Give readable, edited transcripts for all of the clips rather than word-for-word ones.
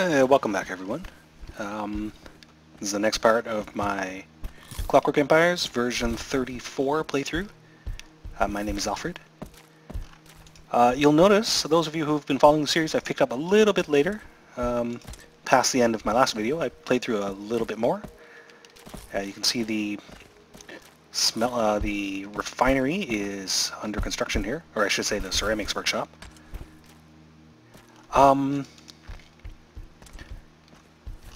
Welcome back, everyone. This is the next part of my Clockwork Empires version 34 playthrough. My name is Alfred. You'll notice, those of you who've been following the series, I've picked up a little bit later. Past the end of my last video, I played through a little bit more. You can see the refinery is under construction here, or I should say the ceramics workshop.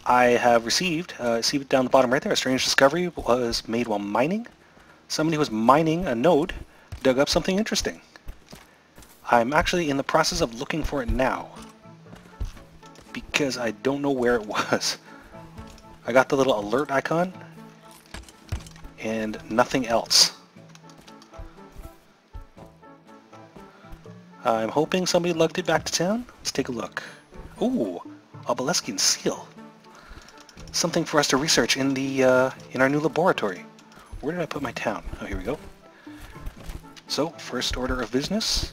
I have received, see down the bottom right there, a strange discovery was made while mining. Somebody who was mining a node dug up something interesting. I'm actually in the process of looking for it now, because I don't know where it was. I got the little alert icon, and nothing else. I'm hoping somebody lugged it back to town. Let's take a look. Ooh, Obeliskian seal. Something for us to research in our new laboratory. Where did I put my town? Oh, here we go. So, first order of business.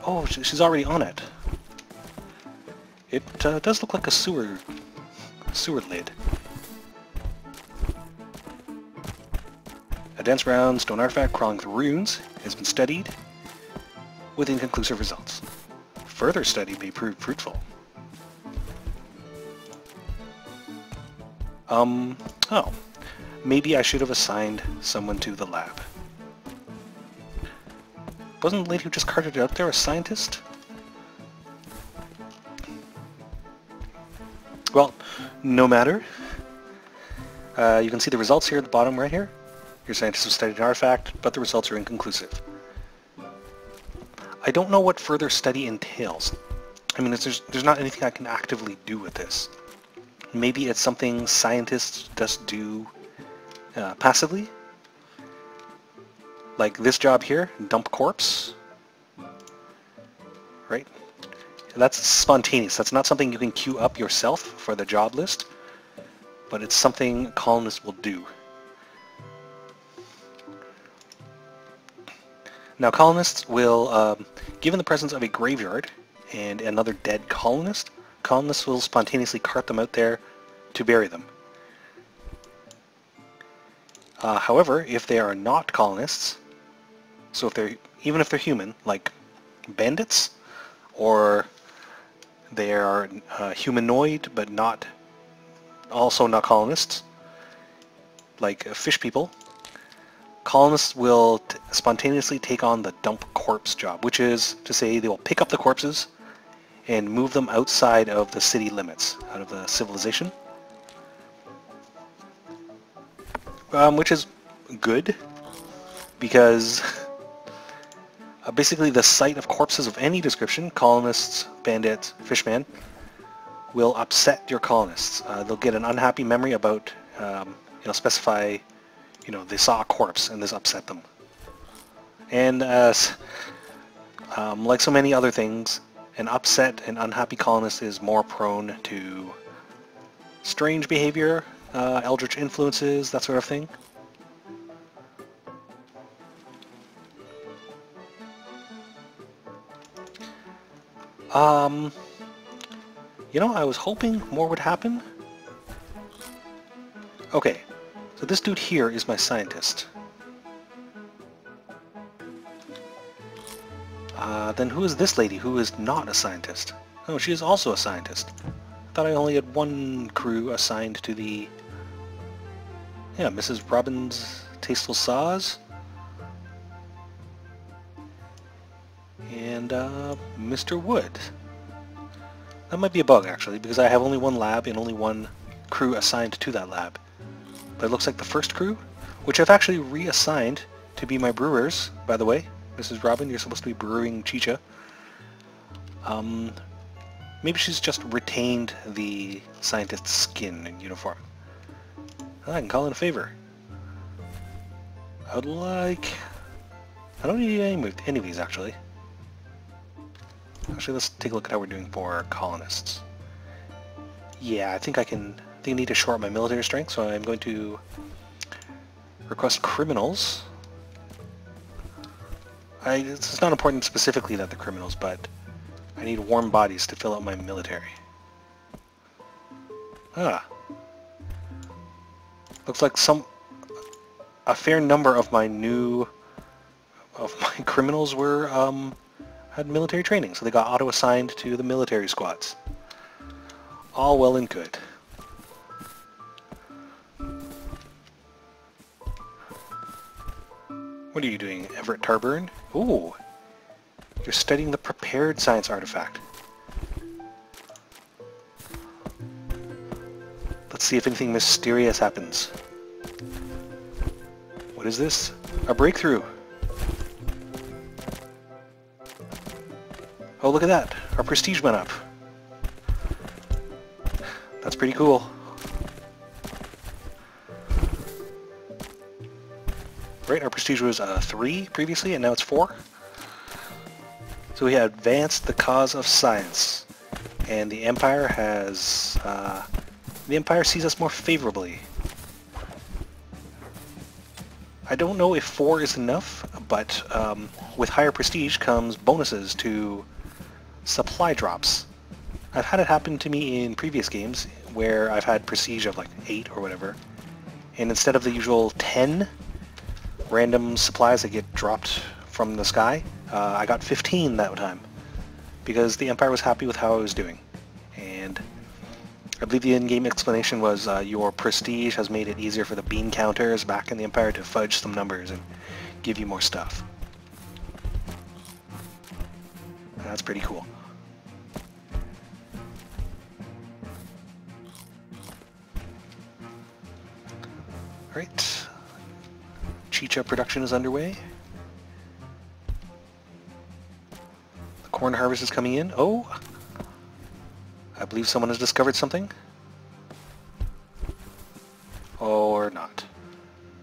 Oh, she's already on it. It does look like a sewer lid. A dense brown stone artifact crawling through ruins has been studied with inconclusive results. Further study may prove fruitful. Oh. Maybe I should have assigned someone to the lab. Wasn't the lady who just carted it out there a scientist? Well, no matter. You can see the results here at the bottom right here. Your scientist has studied an artifact, but the results are inconclusive. I don't know what further study entails. I mean, there's not anything I can actively do with this. Maybe it's something scientists just do passively. Like this job here, dump corpse. Right? That's spontaneous. That's not something you can queue up yourself for the job list, but it's something colonists will do. Now colonists will, given the presence of a graveyard and another dead colonist, colonists will spontaneously cart them out there to bury them. However, if they are not colonists, so even if they're human, like bandits, or they are humanoid but also not colonists, like fish people, colonists will spontaneously take on the dump corpse job, which is to say they will pick up the corpses and move them outside of the city limits, out of the civilization. Which is good, because basically the sight of corpses of any description, colonists, bandits, fishmen, will upset your colonists. They'll get an unhappy memory about, specify, they saw a corpse and this upset them. And like so many other things, an upset and unhappy colonist is more prone to strange behavior, eldritch influences, that sort of thing. I was hoping more would happen. Okay, so this dude here is my scientist. Then who is this lady who is not a scientist? Oh, she is also a scientist. I thought I only had one crew assigned to the... Yeah, Mrs. Robbins' Tasteful Saws. And, Mr. Wood. That might be a bug, actually, because I have only one lab and only one crew assigned to that lab. But it looks like the first crew, which I've actually reassigned to be my brewers, by the way. Mrs. Robin, you're supposed to be brewing chicha. Maybe she's just retained the scientist's skin and uniform. I can call in a favor. I don't need any of these, actually. Actually, let's take a look at how we're doing for colonists. Yeah, I think I need to shore up my military strength, so I'm going to request criminals. It's not important specifically that they're criminals, but I need warm bodies to fill out my military. Ah. Looks like a fair number of my criminals were had military training, so they got auto-assigned to the military squads. All well and good. What are you doing, Everett Tarburn? Ooh, you're studying the prepared science artifact. Let's see if anything mysterious happens. What is this? A breakthrough. Oh, look at that. Our prestige went up. That's pretty cool. Right, our prestige was 3 previously, and now it's 4. So we have advanced the cause of science. And the Empire has... the Empire sees us more favorably. I don't know if 4 is enough, but with higher prestige comes bonuses to supply drops. I've had it happen to me in previous games where I've had prestige of like 8 or whatever, and instead of the usual 10 random supplies that get dropped from the sky, I got 15 that time because the Empire was happy with how I was doing. And I believe the in-game explanation was your prestige has made it easier for the bean counters back in the Empire to fudge some numbers and give you more stuff. That's pretty cool. Alright, chicha production is underway. The corn harvest is coming in. Oh! I believe someone has discovered something. Or not.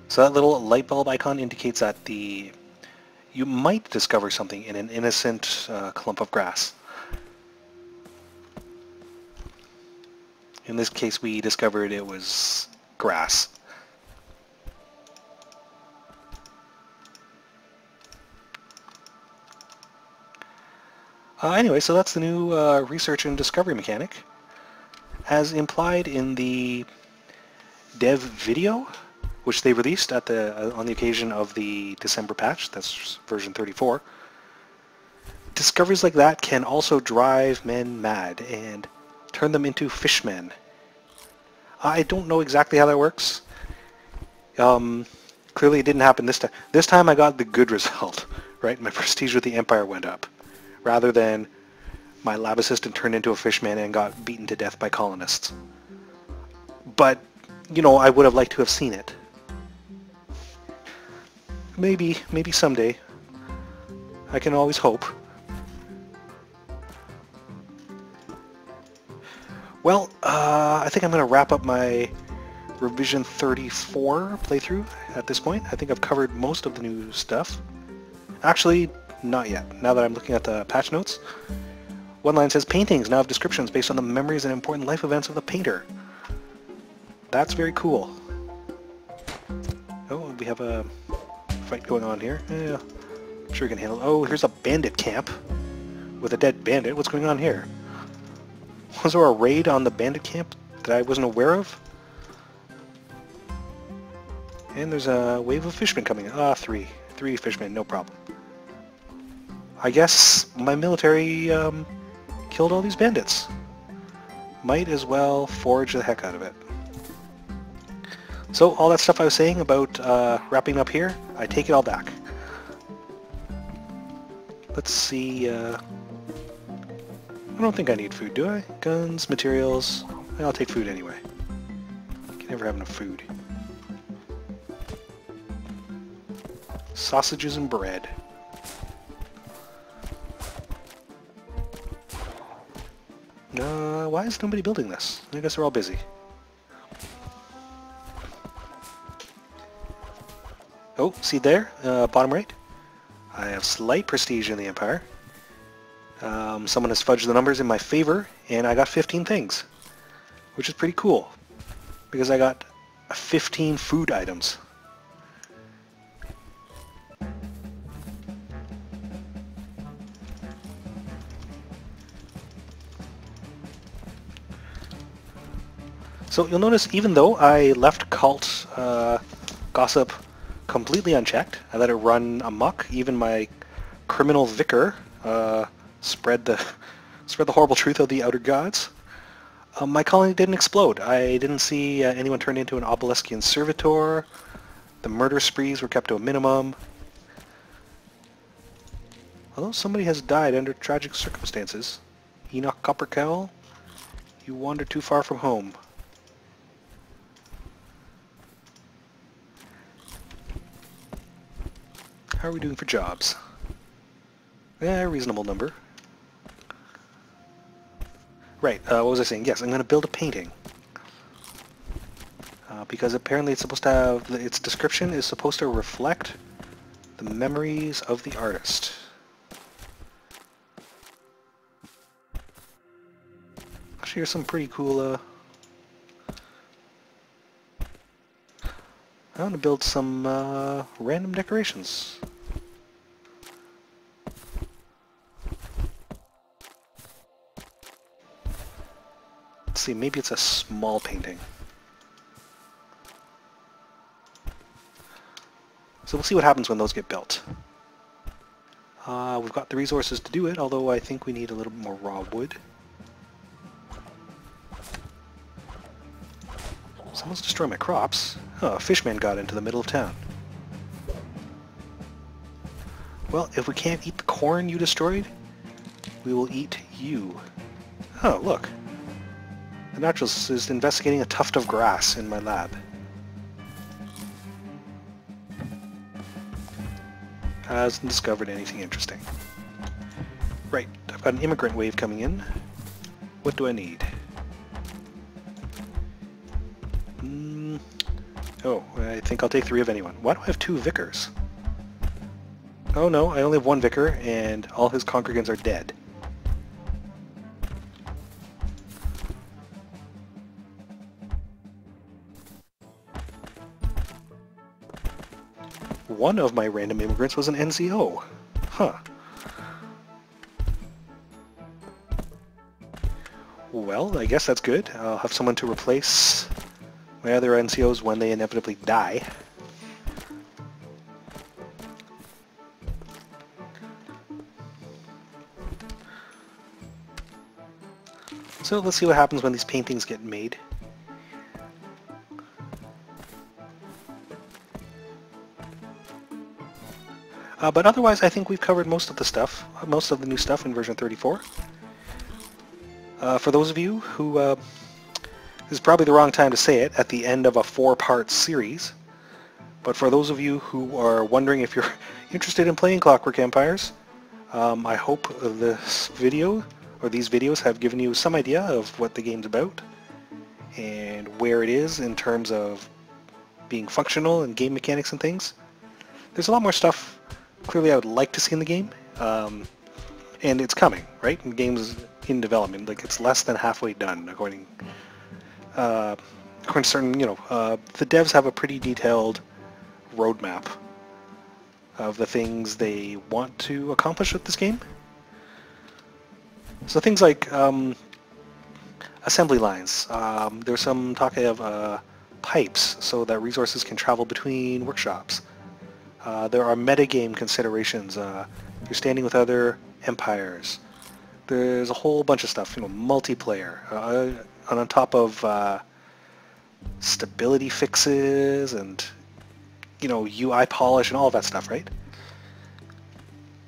So that little light bulb icon indicates that you might discover something in an innocent clump of grass. In this case we discovered it was grass. Anyway, so that's the new research and discovery mechanic. As implied in the dev video, which they released at on the occasion of the December patch, that's version 34, discoveries like that can also drive men mad and turn them into fishmen. I don't know exactly how that works. Clearly it didn't happen this time. This time I got the good result, right? My prestige with the Empire went up, rather than my lab assistant turned into a fishman and got beaten to death by colonists. But, you know, I would have liked to have seen it. Maybe someday. I can always hope. Well, I think I'm going to wrap up my Revision 34 playthrough at this point. I think I've covered most of the new stuff. Actually, not yet. Now that I'm looking at the patch notes, one line says, paintings now have descriptions based on the memories and important life events of the painter. That's very cool. Oh, we have a fight going on here. Yeah, I'm sure we can handle it. Oh, here's a bandit camp with a dead bandit. What's going on here? Was there a raid on the bandit camp that I wasn't aware of? And there's a wave of fishmen coming in. Ah, three fishmen, no problem. I guess my military killed all these bandits. Might as well forage the heck out of it. So all that stuff I was saying about wrapping up here, I take it all back. Let's see, I don't think I need food, do I? Guns, materials, I'll take food anyway. Can never have enough food. Sausages and bread. Why is nobody building this? I guess they're all busy. Oh, see there? Bottom right? I have slight prestige in the Empire. Someone has fudged the numbers in my favor, and I got 15 things. Which is pretty cool. Because I got 15 food items. So you'll notice even though I left cult gossip completely unchecked, I let it run amok, even my criminal vicar spread the horrible truth of the outer gods. My colony didn't explode. I didn't see anyone turn into an Obeliscian servitor. The murder sprees were kept to a minimum. Although somebody has died under tragic circumstances. Enoch Coppercowl, you wandered too far from home. How are we doing for jobs? Yeah, reasonable number. Right, what was I saying? Yes, I'm going to build a painting. Because apparently it's supposed to have, its description is supposed to reflect the memories of the artist. Actually, here's some pretty cool, I want to build some random decorations. Let's see, maybe it's a small painting. So we'll see what happens when those get built. We've got the resources to do it, although I think we need a little bit more raw wood. Someone's destroying my crops. Oh, a fishman got into the middle of town. Well, if we can't eat the corn you destroyed, we will eat you. Oh, look. The naturalist is investigating a tuft of grass in my lab. Hasn't discovered anything interesting. Right, I've got an immigrant wave coming in. What do I need? Oh, I think I'll take 3 of anyone. Why do I have 2 vicars? Oh no, I only have 1 vicar, and all his congregants are dead. One of my random immigrants was an NCO. Huh. Well, I guess that's good. I'll have someone to replace my other NCOs when they inevitably die. So let's see what happens when these paintings get made. But otherwise, I think we've covered most of the stuff, most of the new stuff in version 34. For those of you who, this is probably the wrong time to say it, at the end of a 4-part series, but for those of you who are wondering if you're interested in playing Clockwork Empires, I hope this video, or these videos, have given you some idea of what the game's about, and where it is in terms of being functional and game mechanics and things. There's a lot more stuff clearly I would like to see in the game, and it's coming, right? The game's in development, like it's less than halfway done, according to certain, the devs have a pretty detailed roadmap of the things they want to accomplish with this game. So things like assembly lines. There's some talk of pipes so that resources can travel between workshops. There are metagame considerations. You're standing with other empires. There's a whole bunch of stuff, multiplayer. On top of stability fixes and, UI polish and all of that stuff, right?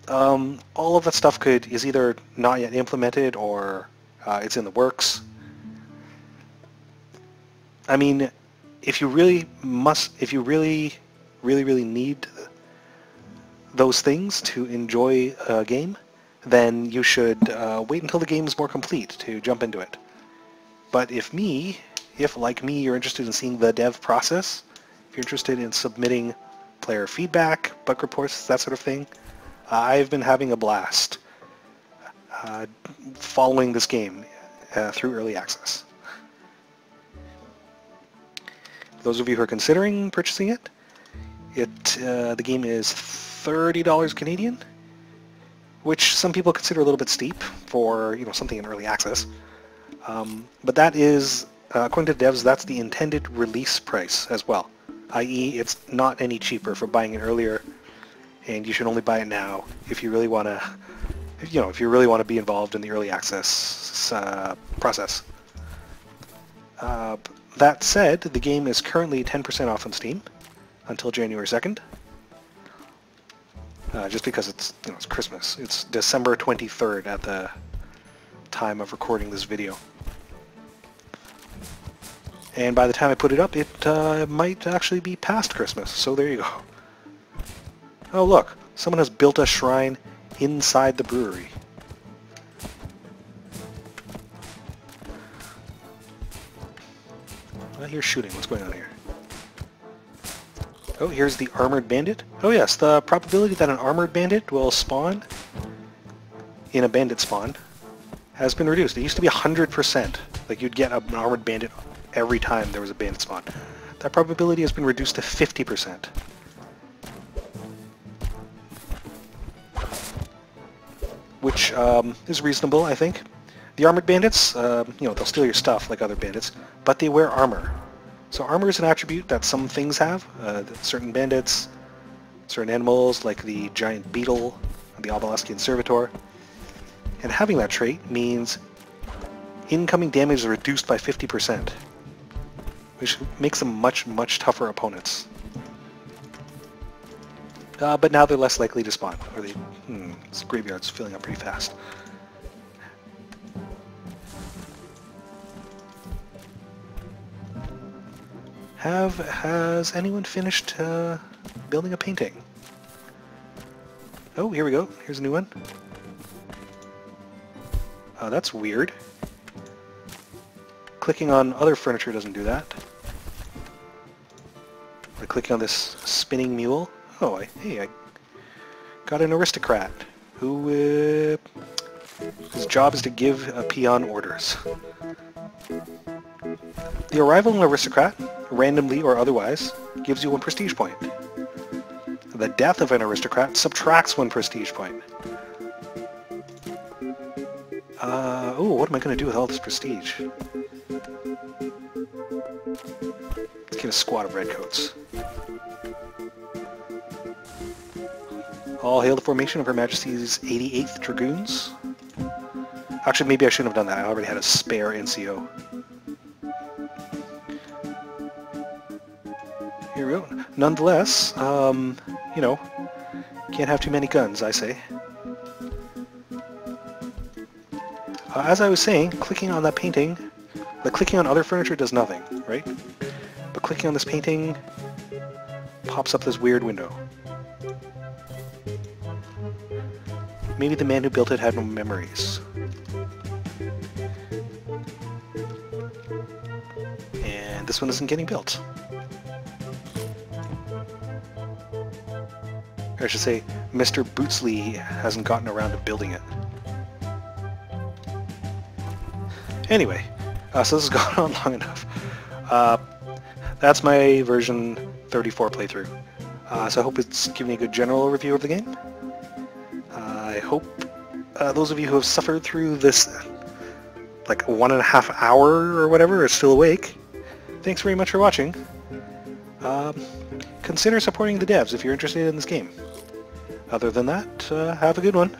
All of that stuff is either not yet implemented or it's in the works. I mean, if you really need those things to enjoy a game, then you should wait until the game is more complete to jump into it. But if like me, you're interested in seeing the dev process, if you're interested in submitting player feedback, bug reports, that sort of thing, I've been having a blast following this game through early access. For those of you who are considering purchasing it, the game is $30 Canadian, which some people consider a little bit steep for something in early access. But that is according to the devs, that's the intended release price as well. I.e., it's not any cheaper for buying it earlier, and you should only buy it now if you really want to, if you really want to be involved in the early access process. That said, the game is currently 10% off on Steam until January 2nd. Just because it's Christmas. It's December 23rd at the time of recording this video. And by the time I put it up, it might actually be past Christmas, so there you go. Oh look, someone has built a shrine inside the brewery. I hear shooting. What's going on here? Oh, here's the armored bandit. Oh yes, the probability that an armored bandit will spawn in a bandit spawn has been reduced. It used to be 100%. Like you'd get an armored bandit every time there was a bandit spawn. That probability has been reduced to 50%. Which is reasonable, I think. The armored bandits, they'll steal your stuff like other bandits, but they wear armor. So armor is an attribute that some things have. Certain bandits, certain animals like the giant beetle, the Obeliskian servitor. And having that trait means incoming damage is reduced by 50%, which makes them much, much tougher opponents. But now they're less likely to spawn. Or this graveyard's filling up pretty fast. Has anyone finished building a painting? Oh, here we go. Here's a new one. That's weird. Clicking on other furniture doesn't do that. By clicking on this spinning mule. Oh, hey, I got an aristocrat who his job is to give a peon orders. The arrival of an aristocrat, randomly or otherwise, gives you 1 prestige point. The death of an aristocrat subtracts 1 prestige point. Oh, what am I going to do with all this prestige? Let's get a squad of redcoats. All hail the formation of Her Majesty's 88th Dragoons. Actually, maybe I shouldn't have done that. I already had a spare NCO. Here we go. Nonetheless, can't have too many guns, I say. As I was saying, clicking on that painting, like clicking on other furniture does nothing, right? But clicking on this painting pops up this weird window. Maybe the man who built it had no memories. And this one isn't getting built. Or I should say, Mr. Bootsley hasn't gotten around to building it. Anyway, so this has gone on long enough. That's my version 34 playthrough. So I hope it's giving you a good general overview of the game. I hope those of you who have suffered through this like 1.5 hour or whatever are still awake. Thanks very much for watching. Consider supporting the devs if you're interested in this game. Other than that, have a good one.